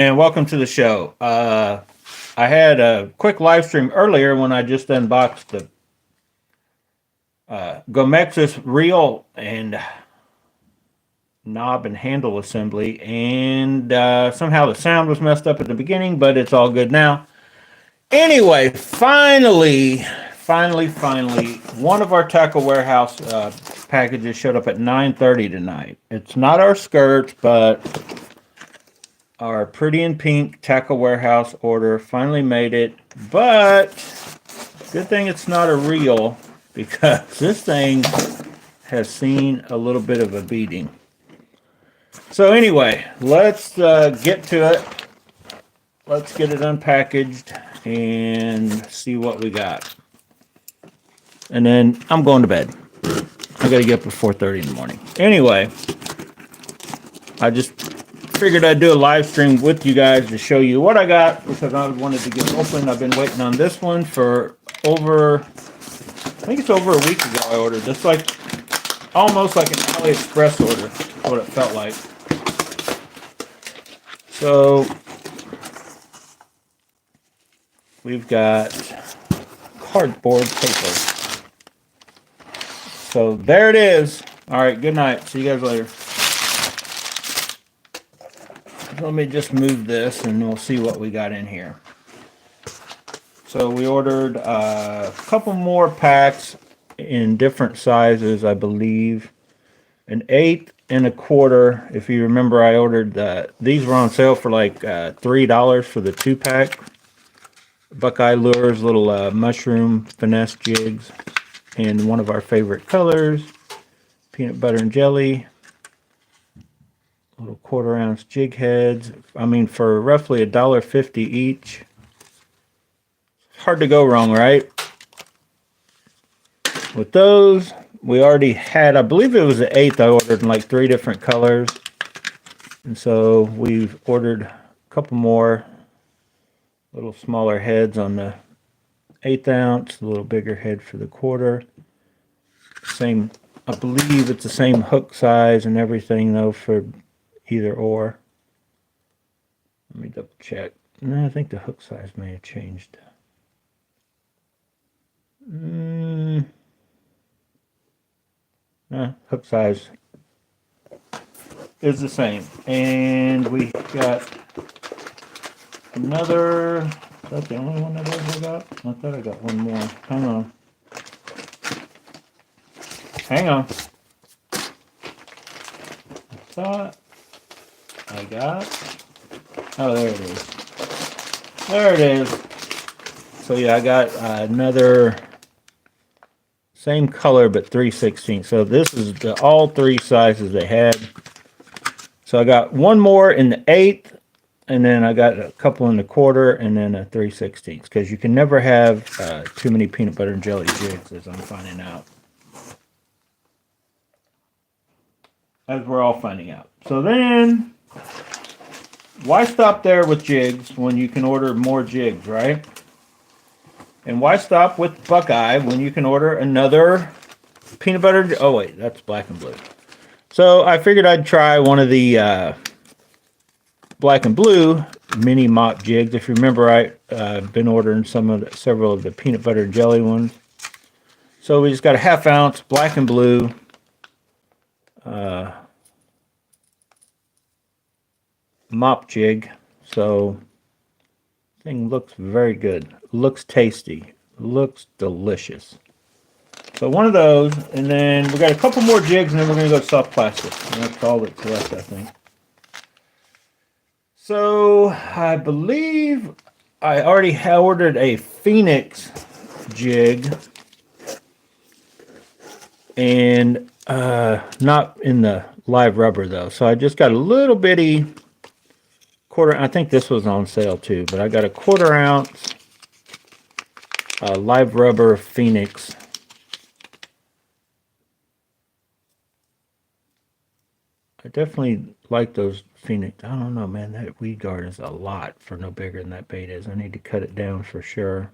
And welcome to the show. I had a quick live stream earlier when I just unboxed the Gomexus reel and knob and handle assembly, and somehow the sound was messed up at the beginning, but it's all good now. Anyway, finally, one of our Tackle Warehouse packages showed up at 9:30 tonight. It's not our skirts, but our Pretty in Pink Tackle Warehouse order finally made it, but good thing it's not a reel because this thing has seen a little bit of a beating. So anyway, let's get to it. Let's get it unpackaged and see what we got. And then I'm going to bed. I got to get up at 4:30 in the morning. Anyway, I just figured I'd do a live stream with you guys to show you what I got because I wanted to get open. I've been waiting on this one for I think it's over a week ago I ordered this, like almost like an AliExpress order, what it felt like. So we've got cardboard paper. So there it is. All right, good night. See you guys later. Let me just move this and we'll see what we got in here. So we ordered a couple more packs in different sizes, I believe. An 1/8 and a 1/4. If you remember, I ordered these were on sale for like $3 for the 2-pack. Buckeye lures, little mushroom finesse jigs, and one of our favorite colors, peanut butter and jelly. Little 1/4-ounce jig heads. I mean, for roughly $1.50 each. Hard to go wrong, right? With those, we already had, I believe it was the 1/8 I ordered in like 3 different colors. And so we've ordered a couple more little smaller heads on the 1/8 ounce, a little bigger head for the 1/4. Same, I believe it's the same hook size and everything though for either or. Let me double check. No, I think the hook size may have changed. Hook size is the same. And we got another. Is that the only one of those I got? I thought I got one more. Hang on. I thought I got. Oh, there it is. There it is. So yeah, I got another same color but 3/16. So this is all 3 sizes they had. So I got one more in the 1/8, and then I got a couple in the 1/4, and then a 3/16. Because you can never have too many peanut butter and jelly jigs, as I'm finding out. As we're all finding out. So then, why stop there with jigs when you can order more jigs, right? And why stop with Buckeye when you can order another peanut butter? Oh wait, that's black and blue. So I figured I'd try one of the black and blue mini mop jigs. If you remember, I've been ordering several of the peanut butter and jelly ones. So we just got a 1/2 ounce black and blue mop jig. So thing looks very good. Looks tasty. Looks delicious. So one of those, and then we got a couple more jigs, and then we're going to go soft plastic. And that's all that's left, I think. So I believe I already ordered a Phoenix jig, and not in the live rubber though. So I just got a little bitty 1/4. I think this was on sale too, but I got a 1/4 ounce live rubber Phoenix. I definitely like those Phoenix. I don't know, man. That weed guard is a lot for no bigger than that bait is. I need to cut it down for sure.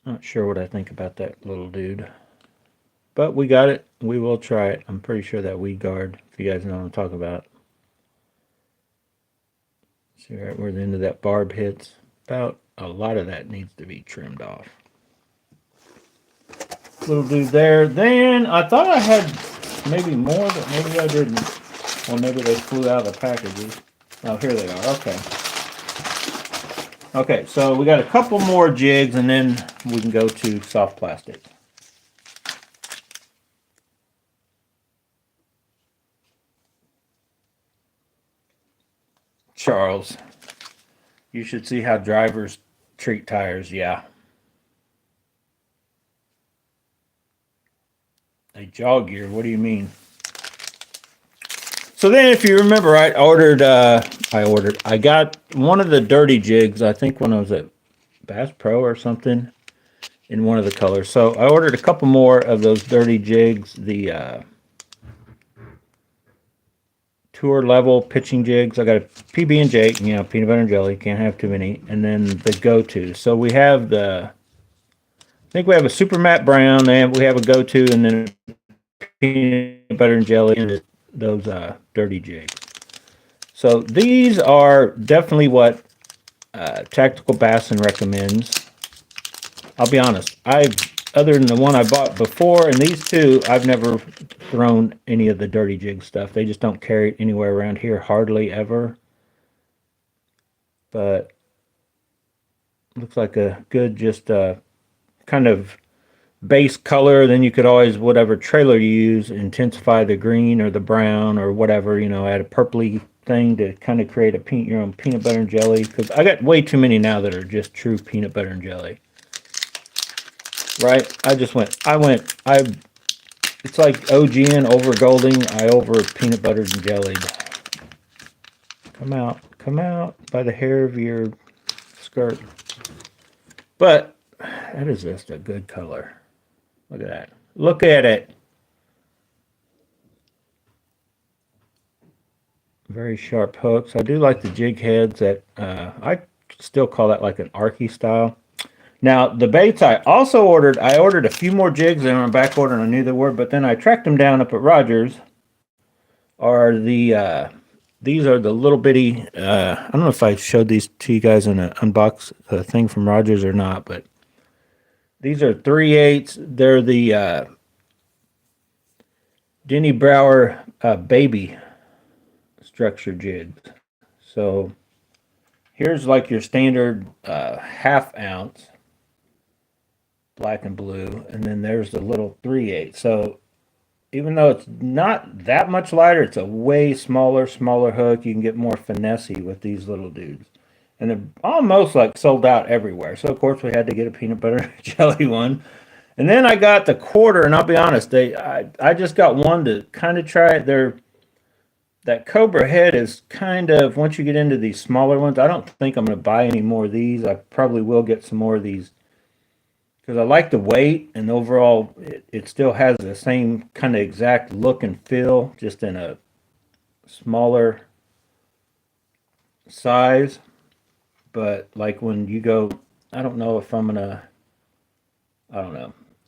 Not sure what I think about that little dude. But we got it. We will try it. I'm pretty sure that weed guard, if you guys know what I'm talking about, See right where the end of that barb hits? About a lot of that needs to be trimmed off. Little dude there. Then I thought I had maybe more, but maybe I didn't. Well, maybe they flew out of the packages. Oh, here they are. Okay. Okay, so we got a couple more jigs, and then we can go to soft plastic. Charles, you should see how drivers treat tires. Yeah. A jaw gear. What do you mean? So then, if you remember, I got one of the dirty jigs, I think when I was at Bass Pro or something, in one of the colors. So I ordered a couple more of those dirty jigs, the tour level pitching jigs. I got a PB&J, you know, peanut butter and jelly, can't have too many. And then the go-to. So we have I think we have a super matte brown, and we have a go-to, and then peanut butter and jelly, and those dirty jigs. So these are definitely what Tactical Bassin recommends. I'll be honest, other than the one I bought before and these two, I've never thrown any of the dirty jig stuff. They just don't carry it anywhere around here, hardly ever. But looks like a good just kind of base color. Then you could always, whatever trailer you use, intensify the green or the brown or whatever, you know, add a purpley thing to kind of create your own peanut butter and jelly. Because I got way too many now that are just true peanut butter and jelly. Right? It's like OGing over Golding. I over peanut butter and jellied. Come out by the hair of your skirt. But that is just a good color. Look at that. Look at it. Very sharp hooks. I do like the jig heads that I still call that like an Arky style. Now, the baits I ordered a few more jigs and I'm back ordering. I knew they were, but then I tracked them down up at Rogers. These are the little bitty, I don't know if I showed these to you guys in an unbox thing from Rogers or not, but these are 3/8. They're the Denny Brower baby structure jigs. So here's like your standard half ounce. Black and blue, and then there's the little 3/8. So even though it's not that much lighter, it's a way smaller hook. You can get more finessey with these little dudes, and they're almost like sold out everywhere. So of course we had to get a peanut butter jelly one, and then I got the quarter. And I'll be honest, I just got one to kind of try it. That Cobra head is kind of, once you get into these smaller ones, I don't think I'm going to buy any more of these. I probably will get some more of these, because I like the weight, and overall it still has the same kind of exact look and feel, just in a smaller size. But like when you go, I don't know. I'm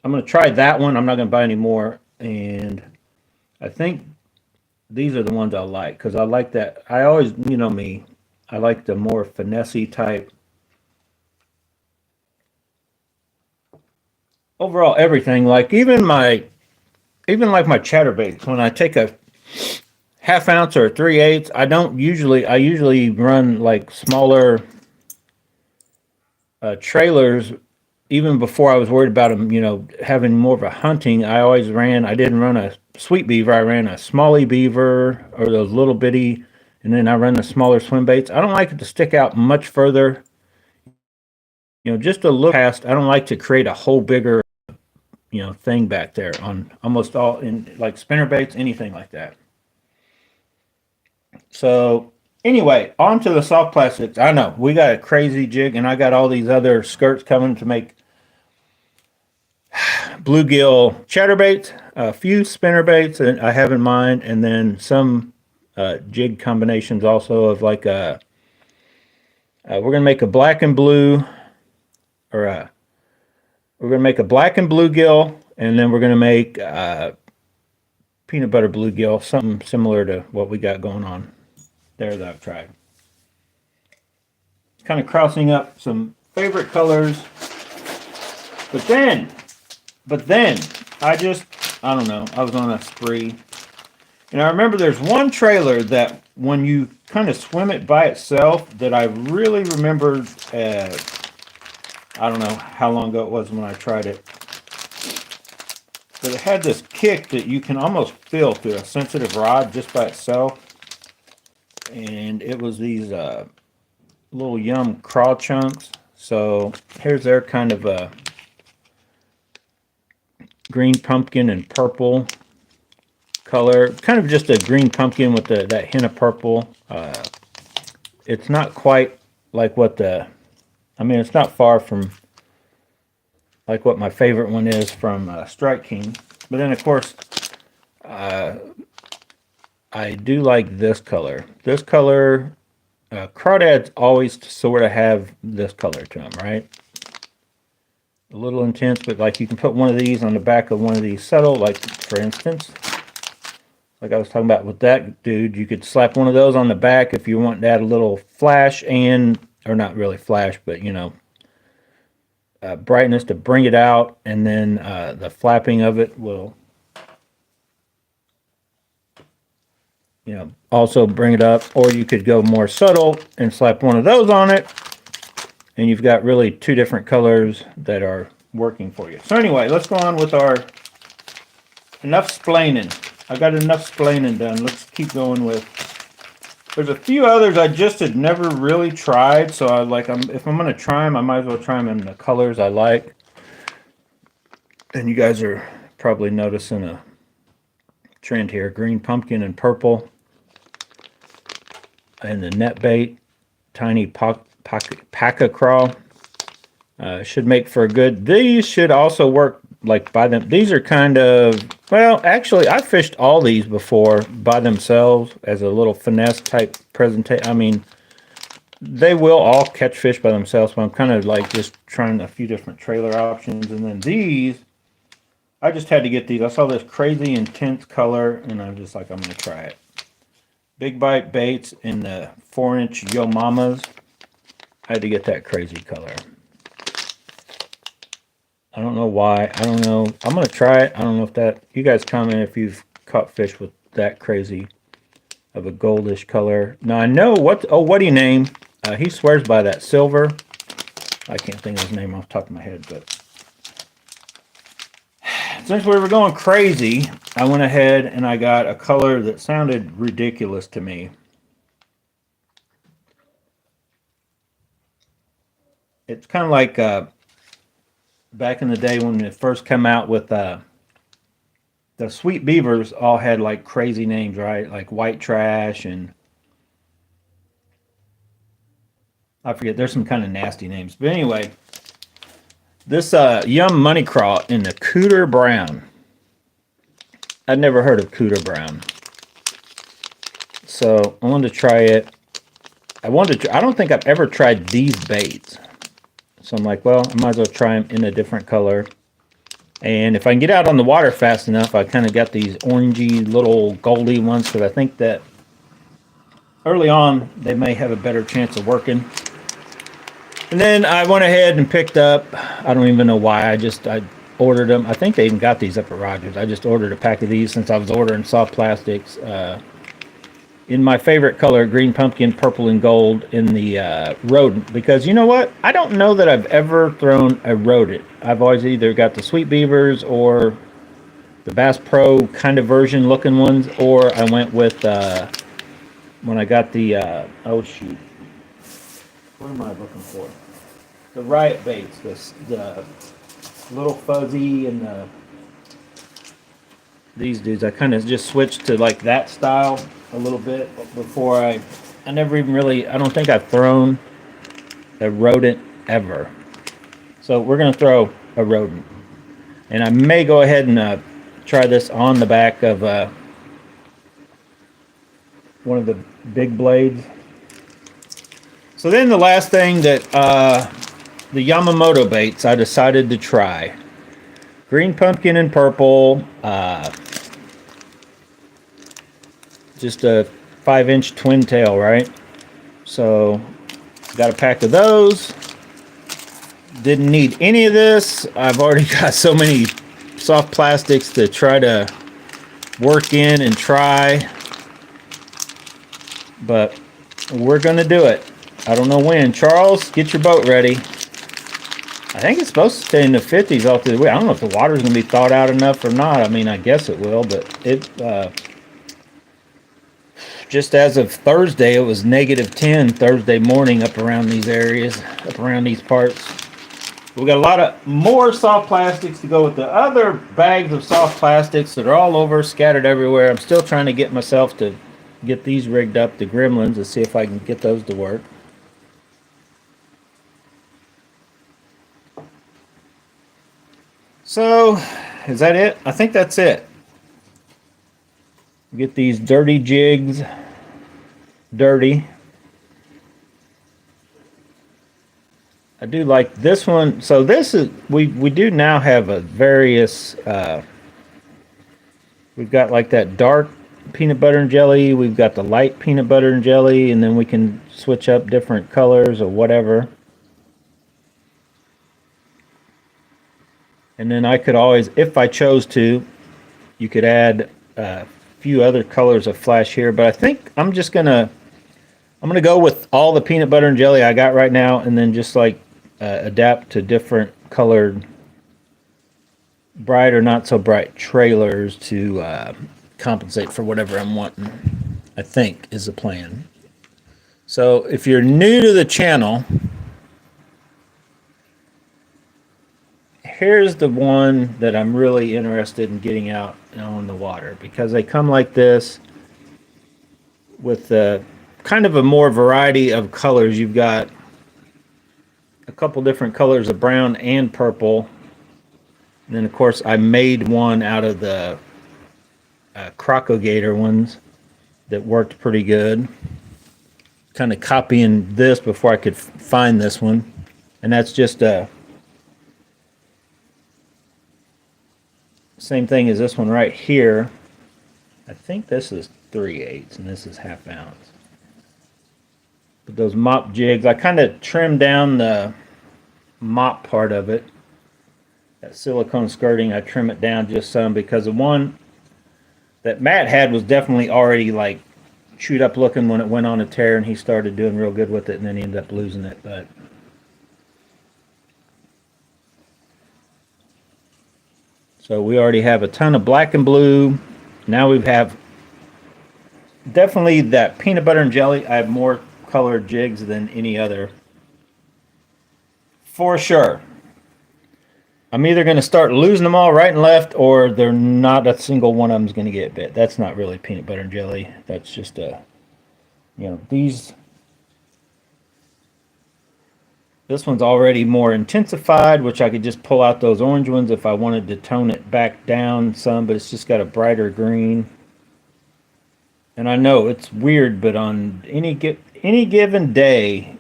gonna try that one. I'm not gonna buy any more, and I think these are the ones I like, because I like that. I always, you know me, I like the more finessey type. Overall, everything, like even like my chatterbaits, when I take a half ounce or 3/8, I usually run like smaller trailers. Even before I was worried about them, you know, having more of a hunting, I didn't run a sweet beaver, I ran a smallie beaver, or those little bitty, and then I run the smaller swim baits. I don't like it to stick out much further, you know, just a little past. I don't like to create a whole bigger, you know, thing back there on almost all, in like spinner baits, anything like that. So anyway, on to the soft plastics. I know we got a crazy jig, and I got all these other skirts coming to make bluegill chatterbaits, a few spinner baits that I have in mind, and then some jig combinations also of like we're gonna make a black and blue, or we're gonna make a black and bluegill, and then we're gonna make peanut butter bluegill, something similar to what we got going on there that I've tried. kind of crossing up some favorite colors. But then, I don't know, I was on a spree. And I remember there's one trailer that when you kind of swim it by itself that I really remembered, I don't know how long ago it was when I tried it. But it had this kick that you can almost feel through a sensitive rod just by itself. And it was these little Yum craw chunks. So here's their kind of green pumpkin and purple color. Kind of just a green pumpkin with that hint of purple. It's not quite like what it's not far from like what my favorite one is from Strike King. But then, of course, I do like this color. This color, crawdads always sort of have this color to them, right? A little intense, but like you can put one of these on the back of one of these subtle, like for instance, like I was talking about with that dude, you could slap one of those on the back if you want to add a little flash or not really flash, but brightness to bring it out, and then the flapping of it will also bring it up. Or you could go more subtle and slap one of those on it, and you've got really two different colors that are working for you. So anyway, let's go on with our enough splaining. I got enough splaining done. Let's keep going with. There's a few others I just had never really tried, so if I'm going to try them, I might as well try them in the colors I like. And you guys are probably noticing a trend here: green pumpkin and purple, and the net bait, tiny paca craw. Should make for a good. These should also work like by them. These are kind of, well, actually, I fished all these before by themselves as a little finesse type presentation. I mean, they will all catch fish by themselves, but I'm kind of like just trying a few different trailer options. And then these, I just had to get these. I saw this crazy intense color, and I'm just like, I'm going to try it. Big Bite Baits in the 4-inch Yo Mamas. I had to get that crazy color. I don't know why. I don't know. I'm going to try it. I don't know if that... You guys comment if you've caught fish with that crazy of a goldish color. Now, I know what... Oh, what do you name? He swears by that silver. I can't think of his name off the top of my head, but... Since we were going crazy, I went ahead and I got a color that sounded ridiculous to me. It's kind of like... back in the day when it first came out with the Sweet Beavers all had like crazy names, right? Like White Trash and I forget, there's some kind of nasty names. But anyway, this Yum Money Craw in the Cooter Brown. I'd never heard of Cooter Brown. So I wanted to try it. I don't think I've ever tried these baits. So I'm like, well, I might as well try them in a different color. And if I can get out on the water fast enough, I kind of got these orangey little goldy ones, because I think that early on they may have a better chance of working. And then I went ahead and picked up, I don't even know why, I ordered them. I think they even got these up at Rogers. I just ordered a pack of these since I was ordering soft plastics. In my favorite color, green pumpkin, purple, and gold in the rodent. Because you know what? I don't know that I've ever thrown a rodent. I've always either got the Sweet Beavers or the Bass Pro kind of version looking ones, or I went with, when I got the, oh shoot. What am I looking for? The Riot Baits, the little fuzzy and these dudes. I kind of just switched to like that style a little bit before I never even really, I don't think I've thrown a rodent ever. So we're going to throw a rodent. And I may go ahead and try this on the back of one of the big blades. So then the last thing that the Yamamoto baits I decided to try. Green pumpkin and purple. Just a 5-inch twin tail, right? So Got a pack of those. Didn't need any of this. I've already got so many soft plastics to try to work in and try. But we're going to do it. I don't know when. Charles, get your boat ready. I think it's supposed to stay in the 50s all through the week. I don't know if the water's going to be thawed out enough or not. I mean, I guess it will, but it just as of Thursday, it was -10 Thursday morning up around these areas, up around these parts. We got a lot of more soft plastics to go with the other bags of soft plastics that are all over, scattered everywhere. I'm still trying to get myself to get these rigged up, the Gremlins, and see if I can get those to work. So, is that it? I think that's it. Get these dirty jigs dirty. I do like this one. So this is, we do now have a various, we've got like that dark peanut butter and jelly, we've got the light peanut butter and jelly, and then we can switch up different colors or whatever. And then I could always, if I chose to, you could add a few other colors of flash here, but I think I'm gonna go with all the peanut butter and jelly I got right now, and then just like adapt to different colored, bright or not so bright trailers to compensate for whatever I'm wanting, I think is the plan. So if you're new to the channel, here's the one that I'm really interested in getting out on the water, because they come like this with kind of a more variety of colors. You've got a couple different colors of brown and purple. And then, of course, I made one out of the Crocogator ones that worked pretty good. Kind of copying this before I could find this one. And that's just a same thing as this one right here. I think this is 3/8 and this is 1/2 ounce. But those mop jigs, I kind of trimmed down the mop part of it. That silicone skirting, I trim it down just some, because the one that Matt had was definitely already like chewed up looking when it went on a tear, and he started doing real good with it, and then he ended up losing it. But so we already have a ton of black and blue. Now we have definitely that peanut butter and jelly. I have more colored jigs than any other, for sure. I'm either going to start losing them all right and left, or they're not a single one of them is going to get bit. That's not really peanut butter and jelly. That's just a, you know, this one's already more intensified, which I could just pull out those orange ones if I wanted to tone it back down some, but it's just got a brighter green. And I know it's weird, but on any given day,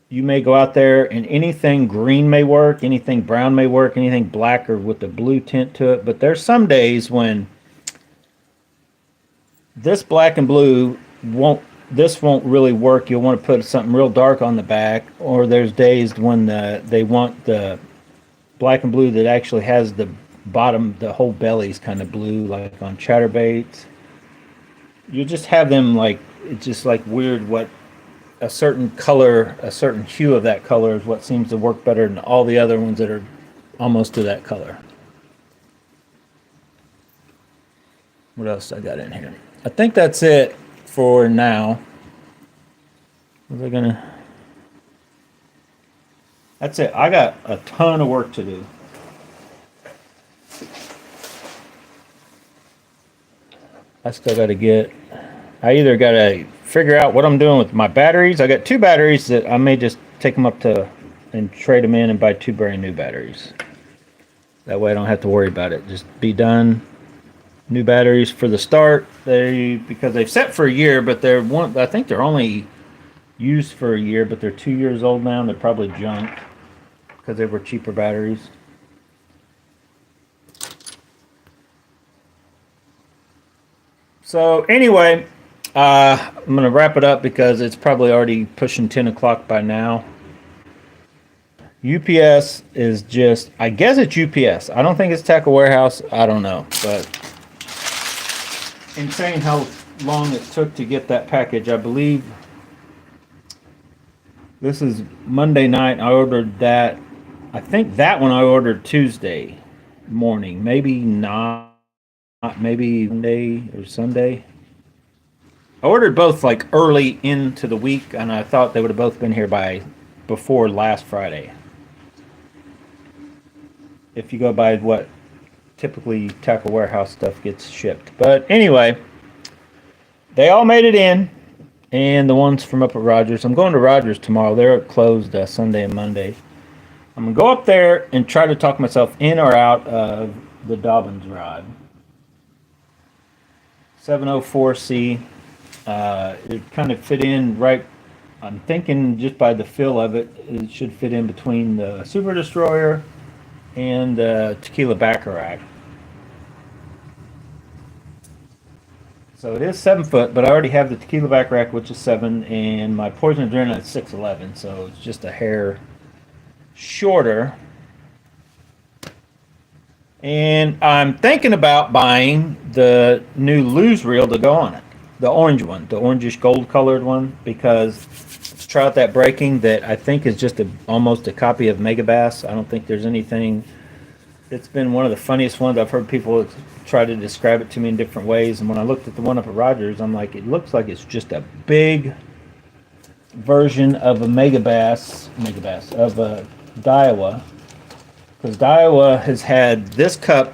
you may go out there and anything green may work, anything brown may work, anything black or with the blue tint to it. But there's some days when this black and blue won't really work. You'll want to put something real dark on the back, or there's days when they want the black and blue that actually has the bottom, the whole belly's kind of blue, like on chatterbaits. You just have them like, it's just like weird what a certain color, a certain hue of that color is what seems to work better than all the other ones that are almost to that color. What else I got in here? I think that's it for now. That's it. I got a ton of work to do. I still got to I either got to figure out what I'm doing with my batteries. I got 2 batteries that I may just take them up to and trade them in and buy 2 brand new batteries. That way I don't have to worry about it. Just be done. New batteries for the start. Because they've set for a year, but I think they're only used for a year, but they're 2 years old now, and they're probably junk because they were cheaper batteries. So anyway, I'm going to wrap it up because it's probably already pushing 10 o'clock by now. UPS is just, I guess it's UPS. I don't think it's Tacklewarehouse. I don't know. But insane how long it took to get that package. I believe this is Monday night. I ordered that. I think that one I ordered Tuesday morning. Maybe not. Maybe Monday or Sunday. I ordered both like early into the week, and I thought they would have both been here by before last Friday. If you go by what typically Tacklewarehouse stuff gets shipped. But anyway, they all made it in, and the ones from up at Rogers. I'm going to Rogers tomorrow. They're closed Sunday and Monday. I'm going to go up there and try to talk myself in or out of the Dobbins rod. 704C. It kind of fit in right. I'm thinking just by the feel of it, it should fit in between the Super Destroyer and Tequila Baccarat. So it is 7 foot, but I already have the Tequila Baccarat, which is 7, and my Poison Adrenaline is 6'11", so it's just a hair shorter. And I'm thinking about buying the new Lose reel to go on it, the orange one, the orangish gold colored one, because let's try out that breaking that I think is just almost a copy of Mega Bass. I don't think there's anything. It's been one of the funniest ones. I've heard people try to describe it to me in different ways, and when I looked at the one up at Rogers, I'm like, it looks like it's just a big version of a Mega Bass of a Daiwa, because Daiwa has had this cup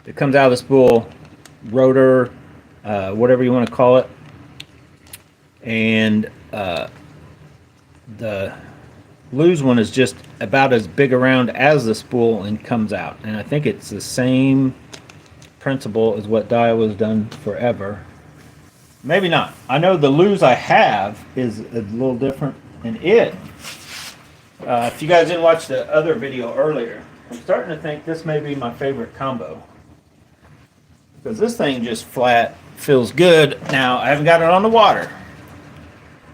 that comes out of the spool, rotor, whatever you want to call it, and the Lose one is just about as big around as the spool and comes out, and I think it's the same principle as what Daiwa's done forever. Maybe not. I know the Lose I have is a little different, and if you guys didn't watch the other video earlier, I'm starting to think this may be my favorite combo, because this thing just flat feels good. Now I haven't got it on the water,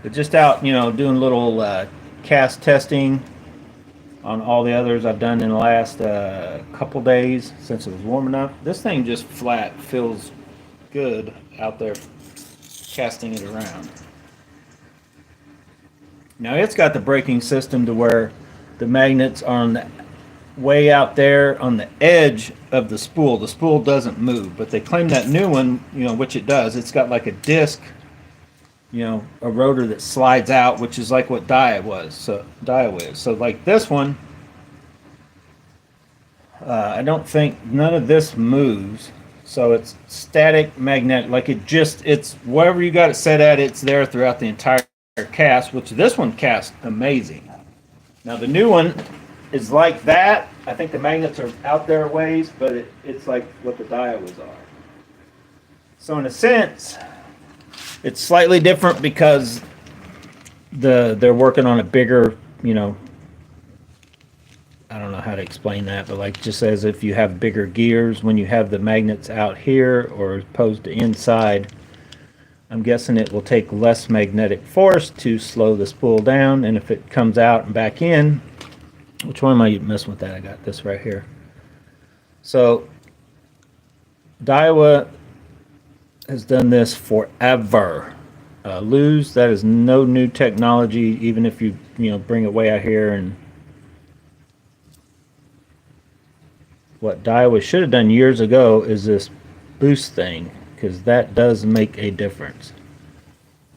but just out, doing little cast testing on all the others I've done in the last couple days since it was warm enough. This thing just flat feels good out there casting it around. Now it's got the braking system to where the magnets are on the way out there on the edge of the spool. The spool doesn't move, but they claim that new one, which it does. It's got like a disc, a rotor that slides out, which is like what Daiwa is. So like this one, I don't think none of this moves. So it's static magnetic, like it's wherever you got it set at, it's there throughout the entire cast, which this one casts amazing. Now the new one is like that. I think the magnets are out there a ways, but it's like what the Daiwas are. So in a sense, it's slightly different because they're working on a bigger, I don't know how to explain that, but like just as if you have bigger gears when you have the magnets out here or opposed to inside, I'm guessing it will take less magnetic force to slow the spool down, and if it comes out and back in, which one am I messing with that? I got this right here. So Daiwa has done this forever. Lose, that is no new technology, even if you bring it way out here. And what Daiwa should have done years ago is this boost thing, because that does make a difference.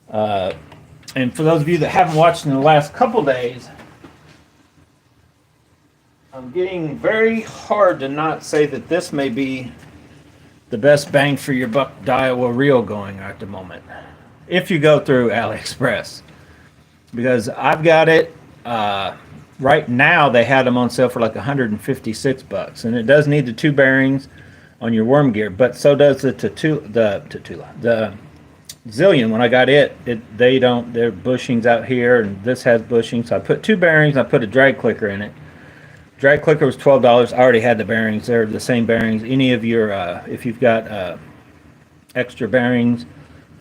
And for those of you that haven't watched in the last couple days, I'm getting very hard to not say that this may be the best bang for your buck Daiwa reel going at the moment, if you go through AliExpress, because I've got it right now. They had them on sale for like $156, and it does need the 2 bearings on your worm gear, but so does the Zillion. When I got their bushings out here, and this has bushings. So I put 2 bearings. I put a drag clicker in it. Drag clicker was $12. I already had the bearings. They're the same bearings. Any of your, if you've got extra bearings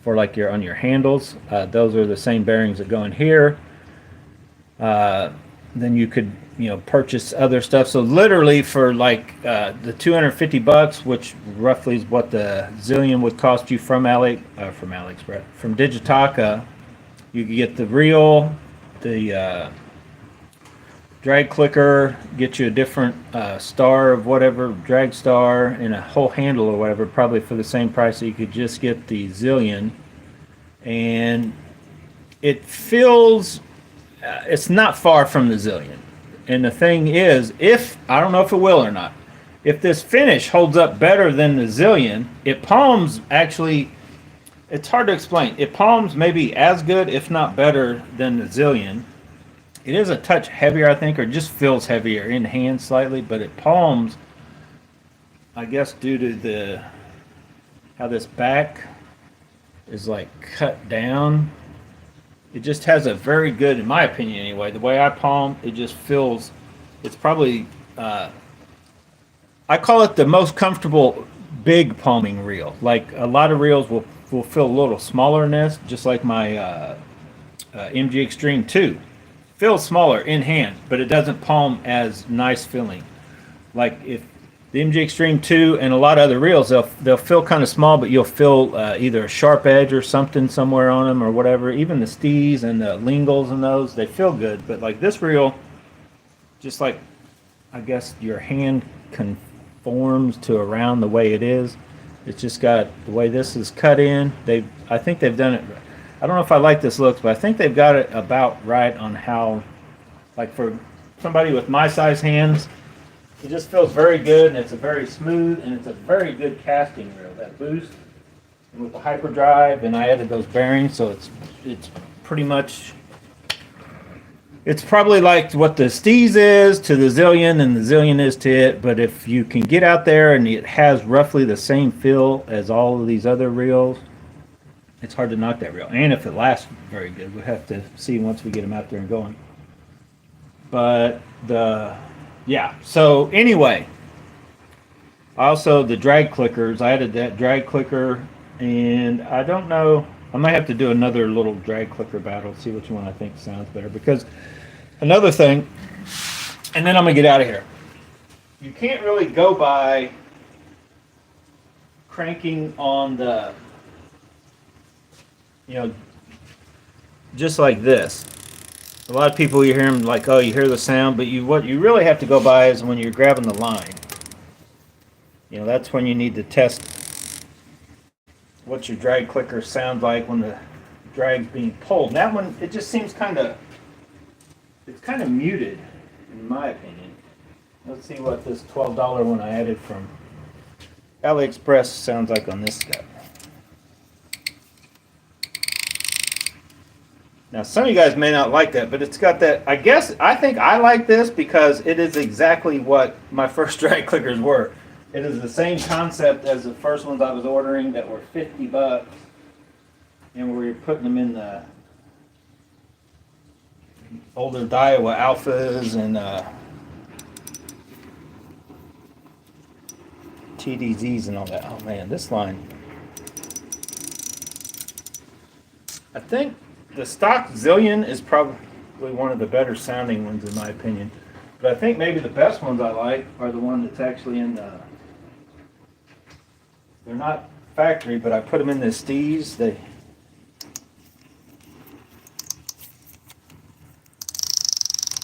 for like on your handles. Those are the same bearings that go in here. Then you could purchase other stuff. So literally for like the $250, which roughly is what the Zillion would cost you from AliExpress, from Digitaka, you could get the reel, the drag clicker, get you a different star of whatever, drag star, and a whole handle or whatever, probably for the same price that you could just get the Zillion. And it feels, it's not far from the Zillion. And the thing is, I don't know if it will or not, if this finish holds up better than the Zillion, it palms actually, it's hard to explain. It palms maybe as good, if not better, than the Zillion. It is a touch heavier, I think, or just feels heavier in hand slightly, but it palms, I guess, due to how this back is like cut down. It just has a very good, in my opinion anyway, the way I palm, it just feels, it's probably, I call it the most comfortable big palming reel. Like a lot of reels will feel a little smaller than this, just like my MG Extreme 2. Feels smaller in hand, but it doesn't palm as nice feeling. Like if the MG Extreme 2 and a lot of other reels, they'll feel kind of small, but you'll feel either a sharp edge or something somewhere on them or whatever. Even the Stees and the Lingles and those, they feel good. But like this reel, just like I guess your hand conforms to around the way it is. It's just got the way this is cut in. I think they've done it. I don't know if I like this looks, but I think they've got it about right on how, like for somebody with my size hands, it just feels very good, and it's a very smooth, and it's a very good casting reel. That boost, and with the hyperdrive, and I added those bearings, so it's pretty much, it's probably like what the Steez is to the Zillion, and the Zillion is to it. But if you can get out there and it has roughly the same feel as all of these other reels, it's hard to knock that reel. And if it lasts very good, we'll have to see once we get them out there and going. But yeah, so anyway, also the drag clickers, I added that drag clicker, and I don't know, I might have to do another little drag clicker battle, see which one I think sounds better. Because another thing, and then I'm gonna get out of here, you can't really go by cranking on the, just like this. A lot of people, you hear them like, oh, you hear the sound, but what you really have to go by is when you're grabbing the line. That's when you need to test what your drag clicker sounds like when the drag's being pulled. And that one, it just seems it's kind of muted, in my opinion. Let's see what this $12 one I added from AliExpress sounds like on this guy. Now, some of you guys may not like that, but it's got that, I think I like this because it is exactly what my first drag clickers were. It is the same concept as the first ones I was ordering that were $50, and we were putting them in the older Daiwa Alphas and TDZs and all that. Oh man, this line. I think the stock Zillion is probably one of the better sounding ones in my opinion. But I think maybe the best ones I like are the one that's actually in the, they're not factory, but I put them in the Steez.